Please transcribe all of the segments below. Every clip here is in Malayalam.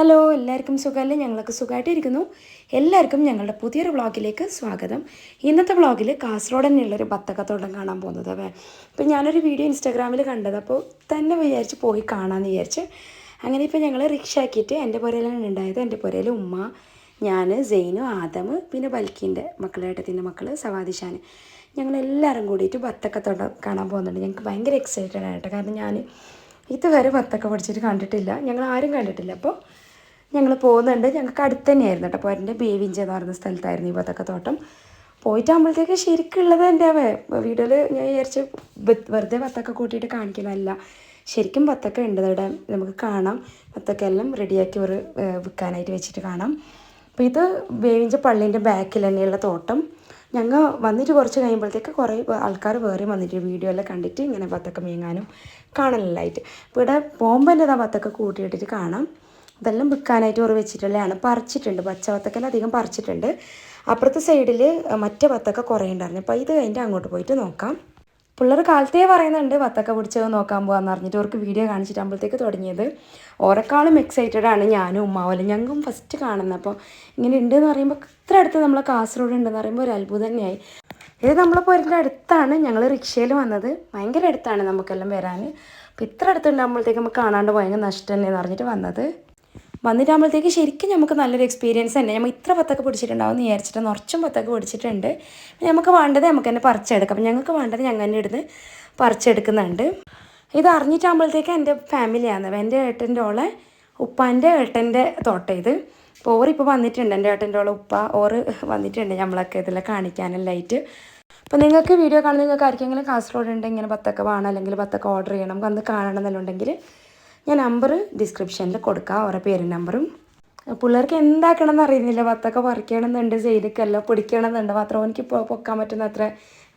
ഹലോ എല്ലാവർക്കും സുഖമല്ലേ? ഞങ്ങൾക്ക് സുഖമായിട്ടിരിക്കുന്നു. എല്ലാവർക്കും ഞങ്ങളുടെ പുതിയൊരു വ്ളോഗിലേക്ക് സ്വാഗതം. ഇന്നത്തെ വ്ളോഗിൽ കാസർഗോഡ് തന്നെയുള്ളൊരു ബത്തക്കത്തോട്ടം കാണാൻ പോകുന്നത്. അപ്പോൾ ഞാനൊരു വീഡിയോ ഇൻസ്റ്റാഗ്രാമിൽ കണ്ടത്, അപ്പോൾ തന്നെ വിചാരിച്ച് പോയി കാണാമെന്ന് വിചാരിച്ച് അങ്ങനെ ഇപ്പോൾ ഞങ്ങൾ റിക്ഷ ആക്കിയിട്ട് എൻ്റെ പുരയിലാണ് ഉണ്ടായത്. എൻ്റെ പുരയിൽ ഉമ്മ, ഞാൻ, സെയിനു, ആദം, പിന്നെ ബൽക്കിൻ്റെ മക്കളേട്ടത്തിൻ്റെ മക്കൾ സവാദിഷാൻ, ഞങ്ങളെല്ലാവരും കൂടിയിട്ട് ബത്തക്കത്തോട്ടം കാണാൻ പോകുന്നുണ്ട്. ഞങ്ങൾക്ക് ഭയങ്കര എക്സൈറ്റഡ് ആയിട്ട്, കാരണം ഞാൻ ഇതുവരെ ബത്തക്ക പഠിച്ചിട്ട് കണ്ടിട്ടില്ല, ഞങ്ങൾ ആരും കണ്ടിട്ടില്ല. അപ്പോൾ ഞങ്ങൾ പോകുന്നുണ്ട്. ഞങ്ങൾക്ക് അടുത്ത് തന്നെയായിരുന്നു കേട്ടോ. അപ്പോൾ എൻ്റെ ബേവിഞ്ച എന്ന് പറയുന്ന സ്ഥലത്തായിരുന്നു ഈ ബത്തക്കത്തോട്ടം. പോയിട്ടാകുമ്പോഴത്തേക്ക് ശരിക്കുള്ളത് എൻ്റെ വീഡിയോയിൽ ഞാൻ വിചാരിച്ച് വെറുതെ ബത്തക്ക കൂട്ടിയിട്ട് കാണിക്കണമല്ല, ശരിക്കും ബത്തക്ക ഉണ്ട് ഇവിടെ, നമുക്ക് കാണാം. ബത്തക്ക എല്ലാം റെഡിയാക്കി ഒരു വിൽക്കാനായിട്ട് വെച്ചിട്ട് കാണാം. അപ്പോൾ ഇത് ബേവിഞ്ച പള്ളീൻ്റെ ബാക്കിൽ തന്നെയുള്ള തോട്ടം. ഞങ്ങൾ വന്നിട്ട് കുറച്ച് കഴിയുമ്പോഴത്തേക്ക് കുറേ ആൾക്കാർ വേറെ വന്നിട്ട് വീഡിയോ എല്ലാം കണ്ടിട്ട് ഇങ്ങനെ ബത്തക്ക മീങ്ങാനും കാണലെല്ലായിട്ട്. അപ്പോൾ ഇവിടെ പോകുമ്പോൾ തന്നെ ഇതാ ബത്തക്ക കൂട്ടിയിട്ടിട്ട് കാണാം. ഇതെല്ലാം വിൽക്കാനായിട്ട് ഒരു വെച്ചിട്ടുള്ളതാണ്. പറിച്ചിട്ടുണ്ട്, പച്ച ബത്തക്കയെല്ലാം അധികം പറിച്ചിട്ടുണ്ട്. അപ്പുറത്തെ സൈഡിൽ മറ്റേ ബത്തക്ക കുറേ ഉണ്ടായിരുന്നു. അപ്പോൾ ഇത് കഴിഞ്ഞിട്ട് അങ്ങോട്ട് പോയിട്ട് നോക്കാം. പിള്ളേർ കാലത്തേ പറയുന്നുണ്ട് ബത്തക്ക പിടിച്ചത് നോക്കാൻ പോകാമെന്ന് പറഞ്ഞിട്ട് അവർക്ക് വീഡിയോ കാണിച്ചിട്ടാകുമ്പോഴത്തേക്ക് തുടങ്ങിയത്. ഓരെക്കാളും എക്സൈറ്റഡ് ആണ് ഞാനും ഉമ്മാവലും. ഞങ്ങൾക്കും ഫസ്റ്റ് കാണുന്നത്. അപ്പോൾ ഇങ്ങനെ ഉണ്ടെന്ന് പറയുമ്പോൾ ഇത്ര അടുത്ത് നമ്മളെ കാസർഗോഡ് ഉണ്ടെന്ന് പറയുമ്പോൾ ഒരു അത്ഭുതം തന്നെയായി. ഇത് നമ്മളെ പോരിൻ്റെ അടുത്താണ്. ഞങ്ങൾ റിക്ഷയിൽ വന്നത്, ഭയങ്കര അടുത്താണ് നമുക്കെല്ലാം വരാൻ. അപ്പോൾ ഇത്ര അടുത്തുണ്ടാകുമ്പോഴത്തേക്ക് നമുക്ക് കാണാണ്ട് ഭയങ്കര നഷ്ടം തന്നെയെന്ന് പറഞ്ഞിട്ട് വന്നിട്ടാകുമ്പോഴത്തേക്ക് ശരിക്കും നമുക്ക് നല്ലൊരു എക്സ്പീരിയൻസ് തന്നെ. നമ്മൾ ഇത്ര ബത്തക്ക പിടിച്ചിട്ടുണ്ടാവും എന്ന് വിചാരിച്ചിട്ട് നിറച്ചും ബത്തക്ക പിടിച്ചിട്ടുണ്ട്. നമുക്ക് വേണ്ടത് നമുക്ക് തന്നെ പറിച്ചെടുക്കാം. അപ്പം ഞങ്ങൾക്ക് വേണ്ടത് ഞങ്ങൾ തന്നെ ഇടുന്ന് പറിച്ചെടുക്കുന്നുണ്ട്. ഇത് അറിഞ്ഞിട്ടാകുമ്പോഴത്തേക്ക് എൻ്റെ ഫാമിലിയാണ്, എൻ്റെ ഏട്ടൻ്റെ ഓളെ ഉപ്പാൻ്റെ ഏട്ടൻ്റെ തോട്ടം ഇത്. അപ്പോൾ ഓറിപ്പോൾ വന്നിട്ടുണ്ട്, എൻ്റെ ഏട്ടൻ്റെ ഓളെ ഉപ്പ ഓറ് വന്നിട്ടുണ്ട് നമ്മളൊക്കെ ഇതെല്ലാം കാണിക്കാനെല്ലായിട്ട്. അപ്പോൾ നിങ്ങൾക്ക് വീഡിയോ കാണുന്ന നിങ്ങൾക്ക് ആർക്കെങ്കിലും കാസർഗോഡ് ഉണ്ടെങ്കിൽ ഇങ്ങനെ ബത്തക്ക വേണം, അല്ലെങ്കിൽ ബത്തക്ക ഓർഡർ ചെയ്യണം, വന്ന് കാണണം എന്നുണ്ടെങ്കിൽ ഞാൻ നമ്പർ ഡിസ്ക്രിപ്ഷനിൽ കൊടുക്കാം, ഓരോ പേരും നമ്പറും. പിള്ളേർക്ക് എന്താക്കണം എന്നറിയുന്നില്ല, ബത്തക്ക പറിക്കണമെന്നുണ്ട്, സൈഡിക്കെല്ലാം പിടിക്കണമെന്നുണ്ട്. മാത്രം എനിക്ക് പൊക്കാൻ പറ്റുന്ന അത്ര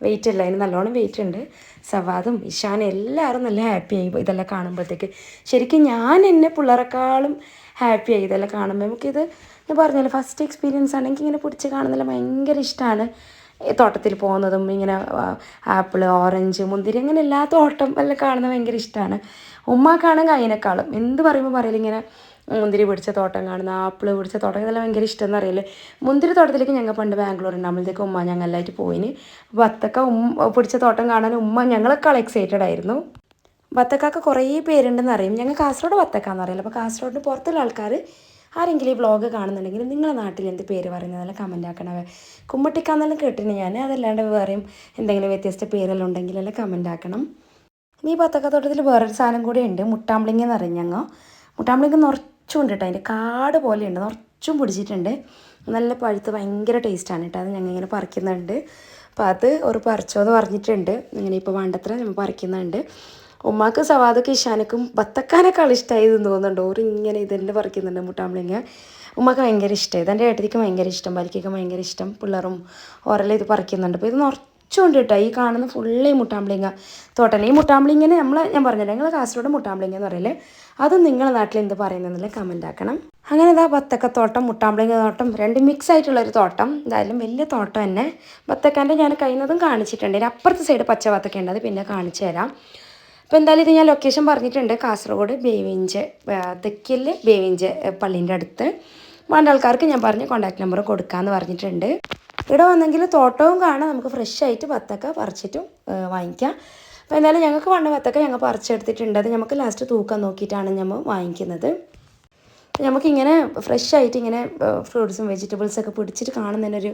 വെയിറ്റ് ഇല്ല, അതിന് നല്ലോണം വെയിറ്റ് ഉണ്ട്. സവാദും ഇഷാനും എല്ലാവരും നല്ല ഹാപ്പി ആയി ഇതെല്ലാം കാണുമ്പോഴത്തേക്ക്. ശരിക്കും ഞാൻ എന്നെ പിള്ളേരെക്കാളും ഹാപ്പി ആയി ഇതെല്ലാം കാണുമ്പോൾ. നമുക്കിത് ഞാൻ പറഞ്ഞല്ലോ, ഫസ്റ്റ് എക്സ്പീരിയൻസ് ആണെങ്കിൽ ഇങ്ങനെ പിടിച്ച് കാണുന്നതിൽ ഭയങ്കര ഇഷ്ടമാണ്. തോട്ടത്തിൽ പോകുന്നതും ഇങ്ങനെ ആപ്പിൾ, ഓറഞ്ച്, മുന്തിരി, അങ്ങനെ എല്ലാ തോട്ടം എല്ലാം കാണുന്നത് ഭയങ്കര ഇഷ്ടമാണ്. ഉമ്മാക്കാണെങ്കിൽ അതിനേക്കാളും എന്ത് പറയുമ്പോൾ പറയില്ല, ഇങ്ങനെ മുന്തിരി പിടിച്ച തോട്ടം കാണുന്ന, ആപ്പിൾ പിടിച്ച തോട്ടം, ഇതെല്ലാം ഭയങ്കര ഇഷ്ടമെന്ന് അറിയില്ലേ. മുന്തിരി തോട്ടത്തിലേക്ക് ഞങ്ങൾ പണ്ട് ബാംഗ്ലൂർ ഉണ്ടാകുമ്പോഴത്തേക്ക് ഉമ്മ ഞങ്ങളായിട്ട് പോയിന്. ബത്തക്ക പിടിച്ച തോട്ടം കാണാൻ ഉമ്മ ഞങ്ങളെക്കാൾ എക്സൈറ്റഡ് ആയിരുന്നു. ബത്തക്കാക്ക് കുറേ പേരുണ്ടെന്ന് അറിയും. ഞങ്ങൾ കാസർഗോഡ് ബത്തക്കാന്ന് അറിയില്ല. അപ്പോൾ കാസർഗോഡിന് പുറത്തുള്ള ആൾക്കാർ ആരെങ്കിലും ഈ വ്ളോഗ് കാണുന്നുണ്ടെങ്കിൽ നിങ്ങളുടെ നാട്ടിൽ എന്ത് പേര് പറയുന്നതെല്ലാം കമൻ്റ് ആക്കണവേ. കുമ്മട്ടിക്കാന്നെല്ലാം കേട്ടിന് ഞാൻ, അതല്ലാണ്ട് വേറെയും എന്തെങ്കിലും വ്യത്യസ്ത പേരെല്ലാം ഉണ്ടെങ്കിലെല്ലാം കമൻ്റ് ആക്കണം. ഇനി ഈ ബത്തക്കത്തോട്ടത്തിൽ വേറൊരു സാധനം കൂടി ഉണ്ട്, മുട്ടാമ്പിളിങ്ങ എന്ന് പറയും ഞങ്ങൾ. മുട്ടാമ്പിളിങ്ങ നിറച്ചും ഉണ്ട് കേട്ടോ, അതിൻ്റെ കാട് പോലെയുണ്ട്, നിറച്ചും പിടിച്ചിട്ടുണ്ട്. നല്ല പഴുത്ത് ഭയങ്കര ടേസ്റ്റാണ് കേട്ടോ. അത് ഞങ്ങൾ ഇങ്ങനെ പറിക്കുന്നുണ്ട്. അപ്പോൾ അത് ഒരു പറിച്ചോന്ന് പറഞ്ഞിട്ടുണ്ട്. ഇങ്ങനെ ഇപ്പോൾ വേണ്ടത്ര നമ്മൾ പറിക്കുന്നുണ്ട്. ഉമ്മാക്ക് സവാദക്കും ഇഷാനക്കും ബത്തക്കാനേക്കാൾ ഇഷ്ടമായതെന്ന് തോന്നുന്നുണ്ട്. ഓര് ഇങ്ങനെ ഇതെല്ലാം പറിക്കുന്നുണ്ട് മുട്ടാമ്പിളിങ്ങ. ഉമ്മക്ക് ഭയങ്കര ഇഷ്ടമായി, എൻ്റെ ഏട്ടത്തിക്ക് ഭയങ്കര ഇഷ്ടം, ബലിക്കൊക്കെ ഭയങ്കര ഇഷ്ടം. പിള്ളേരും ഓരെല്ലാം ഇത് പറിക്കുന്നുണ്ട്. അപ്പോൾ ഇത് നിറച്ചുകൊണ്ട് കേട്ടോ, ഈ കാണുന്ന ഫുള്ള് ഈ മുട്ടാമ്പിളിങ്ങ തോട്ടം. ഈ മുട്ടാമ്പിളിങ്ങനെ ഞാൻ പറഞ്ഞില്ല, ഞങ്ങൾ കാസർഗോഡ് മുട്ടാമ്പിളിങ്ങ എന്ന് പറയല്ലേ. അത് നിങ്ങളുടെ നാട്ടിൽ എന്ത് പറയുന്നതെന്നുള്ള കമൻ്റ് ആക്കണം. അങ്ങനെ ഇതാ ബത്തക്കത്തോട്ടം, മുട്ടാമ്പിളിങ്ങ തോട്ടം, രണ്ട് മിക്സ് ആയിട്ടുള്ളൊരു തോട്ടം. എന്തായാലും വലിയ തോട്ടം തന്നെ. ബത്തക്കാൻ്റെ ഞാൻ കഴിയുന്നതും കാണിച്ചിട്ടുണ്ട്. ഇതിന് അപ്പുറത്തെ സൈഡ് പച്ച ബത്തക്ക ഉണ്ട്, അത് പിന്നെ കാണിച്ചു തരാം. അപ്പോൾ എന്തായാലും ഇത് ഞാൻ ലൊക്കേഷൻ പറഞ്ഞിട്ടുണ്ട്, കാസർഗോഡ് ബേവിഞ്ച്, തെക്കിൽ ബേവിഞ്ച് പള്ളീൻ്റെ അടുത്ത്. വേണ്ട ആൾക്കാർക്ക് ഞാൻ പറഞ്ഞ് കോൺടാക്ട് നമ്പർ കൊടുക്കാമെന്ന് പറഞ്ഞിട്ടുണ്ട്. ഇവിടെ വന്നെങ്കിൽ തോട്ടവും കാണാം, നമുക്ക് ഫ്രഷ് ആയിട്ട് ബത്തക്ക പറിച്ചിട്ടും വാങ്ങിക്കാം. അപ്പോൾ എന്തായാലും ഞങ്ങൾക്ക് വേണ്ട ബത്തക്ക ഞങ്ങൾ പറിച്ചെടുത്തിട്ടുണ്ട്. അത് നമുക്ക് ലാസ്റ്റ് തൂക്കം നോക്കിയിട്ടാണ് നമ്മൾ വാങ്ങിക്കുന്നത്. നമുക്കിങ്ങനെ ഫ്രഷ് ആയിട്ട് ഇങ്ങനെ ഫ്രൂട്ട്സും വെജിറ്റബിൾസൊക്കെ പിടിച്ചിട്ട് കാണുന്നതിനൊരു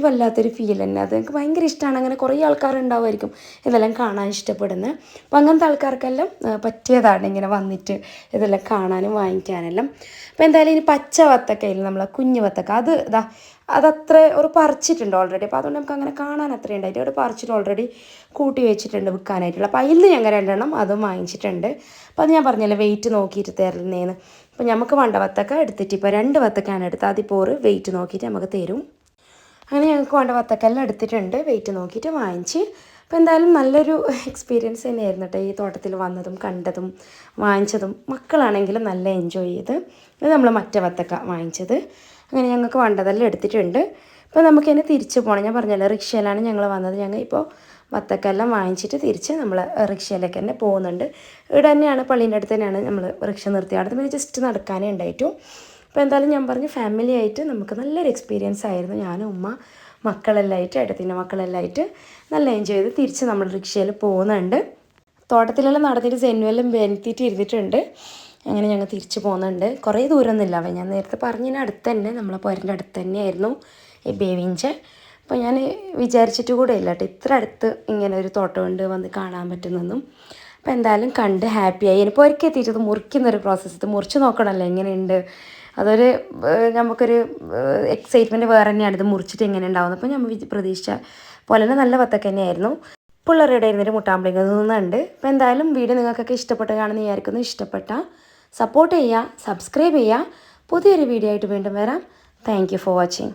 വല്ലാത്തൊരു ഫീൽ തന്നെ. അത് എനിക്ക് ഭയങ്കര ഇഷ്ടമാണ്. അങ്ങനെ കുറേ ആൾക്കാരുണ്ടാവുമായിരിക്കും ഇതെല്ലാം കാണാൻ ഇഷ്ടപ്പെടുന്നത്. അപ്പോൾ അങ്ങനത്തെ ആൾക്കാർക്കെല്ലാം പറ്റിയതാണ് ഇങ്ങനെ വന്നിട്ട് ഇതെല്ലാം കാണാനും വാങ്ങിക്കാനെല്ലാം. അപ്പോൾ എന്തായാലും ഇനി പച്ച വത്തക്കയിൽ നമ്മളെ കുഞ്ഞു വത്തക്ക അതത്ര ഒരു പറിച്ചിട്ടുണ്ട് ഓൾറെഡി. അപ്പോൾ അതുകൊണ്ട് നമുക്ക് അങ്ങനെ കാണാൻ അത്ര ഉണ്ടായിട്ട് അവിടെ പറിച്ചിട്ട് ഓൾറെഡി കൂട്ടി വെച്ചിട്ടുണ്ട് വിൽക്കാനായിട്ടുള്ള. അപ്പോൾ അതിൽ ഞങ്ങൾ രണ്ടെണ്ണം അതും വാങ്ങിച്ചിട്ടുണ്ട്. അപ്പോൾ അത് ഞാൻ പറഞ്ഞല്ലോ വെയിറ്റ് നോക്കിയിട്ട് തരുന്നേന്ന്. അപ്പോൾ നമുക്ക് വേണ്ട വത്തക്ക എടുത്തിട്ട് ഇപ്പോൾ 2 വത്തക്കാണ് എടുത്തത്. അതിപ്പോൾ ഒരു വെയിറ്റ് നോക്കിയിട്ട് നമുക്ക് തരും. അങ്ങനെ ഞങ്ങൾക്ക് വേണ്ട വത്തക്കെല്ലാം എടുത്തിട്ടുണ്ട്, വെയിറ്റ് നോക്കിയിട്ട് വാങ്ങിച്ച്. അപ്പോൾ എന്തായാലും നല്ലൊരു എക്സ്പീരിയൻസ് തന്നെയായിരുന്നു കേട്ടോ, ഈ തോട്ടത്തിൽ വന്നതും കണ്ടതും വാങ്ങിച്ചതും. മക്കളാണെങ്കിലും നല്ല എൻജോയ് ചെയ്ത്. ഇത് നമ്മൾ മറ്റേ വത്തക്ക വാങ്ങിച്ചത്. അങ്ങനെ ഞങ്ങൾക്ക് വേണ്ടതെല്ലാം എടുത്തിട്ടുണ്ട്. അപ്പോൾ നമുക്കിതിനെ തിരിച്ചു പോകണം. ഞാൻ പറഞ്ഞല്ലോ റിക്ഷയിലാണ് ഞങ്ങൾ വന്നത്. ഞങ്ങൾ ഇപ്പോൾ വത്തക്കെല്ലാം വാങ്ങിച്ചിട്ട് തിരിച്ച് നമ്മൾ റിക്ഷയിലേക്ക് തന്നെ പോകുന്നുണ്ട്. ഇവിടെ തന്നെയാണ്, പള്ളീൻ്റെ അടുത്ത് തന്നെയാണ് നമ്മൾ റിക്ഷ നിർത്തി. അവിടെ പിന്നെ ജസ്റ്റ് നടക്കാനേ ഉണ്ടായിട്ടു. അപ്പോൾ എന്തായാലും ഞാൻ പറഞ്ഞു, ഫാമിലി ആയിട്ട് നമുക്ക് നല്ലൊരു എക്സ്പീരിയൻസ് ആയിരുന്നു. ഞാനും ഉമ്മ മക്കളെല്ലാം ആയിട്ട്, ഏട്ടത്തിൻ്റെ മക്കളെല്ലാം ആയിട്ട് നല്ല എൻജോയ് ചെയ്ത് തിരിച്ച് നമ്മൾ റിക്ഷയിൽ പോകുന്നുണ്ട്. തോട്ടത്തിലെല്ലാം നടന്നിട്ട് സെന്നുവെല്ലാം ബെനിത്തിയിട്ട് ഇരുന്നിട്ടുണ്ട്. അങ്ങനെ ഞങ്ങൾ തിരിച്ച് പോകുന്നുണ്ട്. കുറേ ദൂരമൊന്നുമില്ല. അവൻ ഞാൻ നേരത്തെ പറഞ്ഞതിന് അടുത്ത് തന്നെ, നമ്മളെ പോരിൻ്റെ അടുത്ത് തന്നെയായിരുന്നു ഈ ബേവിഞ്ച്. അപ്പോൾ ഞാൻ വിചാരിച്ചിട്ട് കൂടെ ഇല്ല കേട്ടോ ഇത്ര അടുത്ത് ഇങ്ങനെ ഒരു തോട്ടമുണ്ട് വന്ന് കാണാൻ പറ്റുന്നൊന്നും. അപ്പോൾ എന്തായാലും കണ്ട് ഹാപ്പിയായി. ഇനി പൊരക്കെ എത്തിയിട്ട് മുറിക്കുന്നൊരു പ്രോസസ്സ്, ഇത് മുറിച്ച് നോക്കണമല്ലോ എങ്ങനെയുണ്ട്. അതൊരു നമുക്കൊരു എക്സൈറ്റ്മെൻറ്റ് വേറെ തന്നെയാണ്, ഇത് മുറിച്ചിട്ട് എങ്ങനെ ഉണ്ടാവുന്നത്. അപ്പോൾ നമ്മൾ പ്രതീക്ഷിച്ച പോലെ തന്നെ നല്ല വത്തക്ക തന്നെയായിരുന്നു. പിള്ളേരുടെ ഇരുന്നിട്ട് മുട്ടാമ്പിളിങ്ങ തിന്നുന്നുണ്ട്. അപ്പോൾ എന്തായാലും വീഡിയോ നിങ്ങൾക്കൊക്കെ ഇഷ്ടപ്പെട്ട് കാണുന്ന വിചാരിക്കുന്നു. ഇഷ്ടപ്പെട്ടാൽ സപ്പോർട്ട് ചെയ്യുക, സബ്സ്ക്രൈബ് ചെയ്യുക. പുതിയൊരു വീഡിയോ ആയിട്ട് വീണ്ടും വരാം. Thank you for watching.